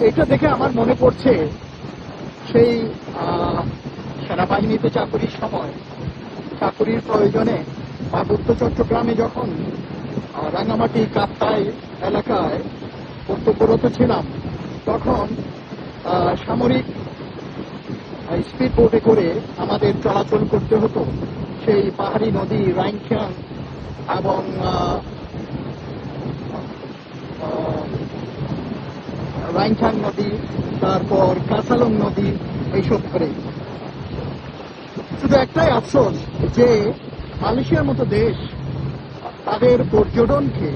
এটা দেখে আমার মনে পড়ছে সেই সেনাবাহিনীতে চাকুরির সময় চাকুরির প্রয়োজনে পার্বত্য চট্টগ্রামে যখন রাঙামাটি কাপ্তাই এলাকায় কর্তব্যরত ছিলাম, তখন সামরিক স্পিড বোটে করে আমাদের চলাচল করতে হতো সেই পাহাড়ি নদী রাইনখাং এবং রাইনখাং নদী, তারপর কাসালং নদী, এইসব করে। শুধু একটাই আফসোস যে মালয়েশিয়ার মতো দেশ তাদের পর্যটনকে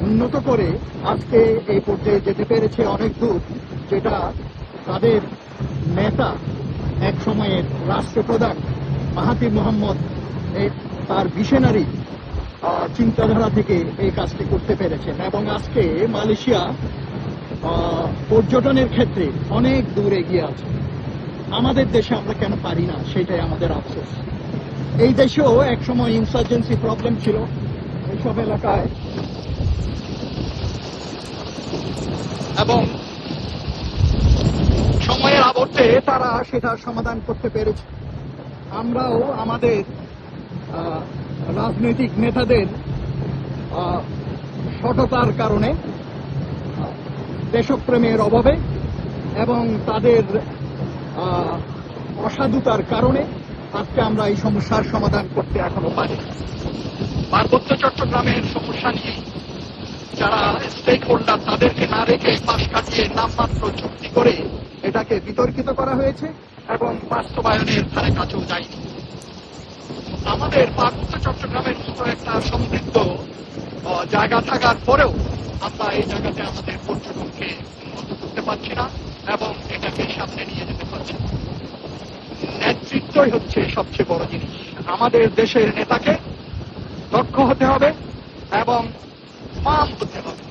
উন্নত করে আজকে এই পর্যায়ে যেতে পেরেছে অনেক দূর, যেটা তাদের নেতা এক সময়ের রাষ্ট্রপ্রধান মাহাথির মোহাম্মদ তার ভিশনারি চিন্তাধারা থেকে এই কাজটি করতে পেরেছেন। এবং আজকে মালয়েশিয়া পর্যটনের ক্ষেত্রে অনেক দূর এগিয়ে আছে। আমাদের দেশে আমরা কেন পারি না, সেটাই আমাদের আফসোস। এই দেশেও এক সময় ইনসার্জেন্সি প্রবলেম ছিল এইসব এলাকায়, এবং সময়ের আবর্তে তারা সেটা সমাধান করতে পেরেছে। আমরাও আমাদের রাজনৈতিক নেতাদের সততার কারণে, দেশপ্রেমের অভাবে এবং তাদের অসাধুতার কারণে আজকে আমরা এই সমস্যার সমাধান করতে এখনো পারি। পার্বত্য চট্টগ্রামের সমস্যা নিয়ে যারা স্টেক হোল্ডার, তাদেরকে না রেখে পাশ কাটিয়ে নামমাত্র চুক্তি করে এটাকে বিতর্কিত করা হয়েছে এবং বাস্তবায়নের ধারে কাছেও যায়নি। আমাদের পার্বত্য চট্টগ্রামের মতো একটা সমৃদ্ধ জায়গা থাকার পরেও আমরা এই জায়গাতে আমাদের পর্যটনকে উন্নত করতে পারছি না এবং এটাকে সামনে নিয়ে যেতে পারছি না। নেতৃত্বই হচ্ছে সবচেয়ে বড় জিনিস। আমাদের দেশের নেতাকে দক্ষ হতে হবে এবং মাম হতে হবে।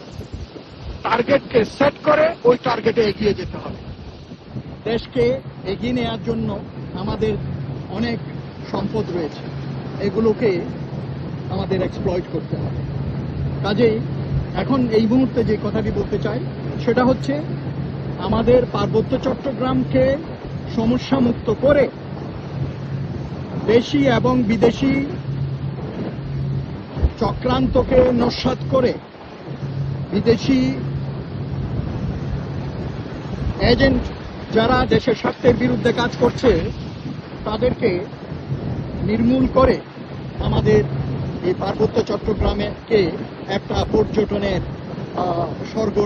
টার্গেটকে সেট করে ওই টার্গেটে এগিয়ে যেতে হবে। দেশকে এগিয়ে নেওয়ার জন্য আমাদের অনেক সম্পদ রয়েছে, এগুলোকে আমাদের এক্সপ্লয়েট করতে হবে। কাজেই এখন এই মুহূর্তে যে কথাটি বলতে চাই সেটা হচ্ছে আমাদের পার্বত্য চট্টগ্রামকে সমস্যা মুক্ত করে দেশি এবং বিদেশি চক্রান্তকে নস্যাৎ করে বিদেশি এজেন্ট যারা দেশের স্বার্থের বিরুদ্ধে কাজ করছে তাদেরকে নির্মূল করে আমাদের এই পার্বত্য চট্টগ্রামকে একটা পর্যটনের স্বর্গ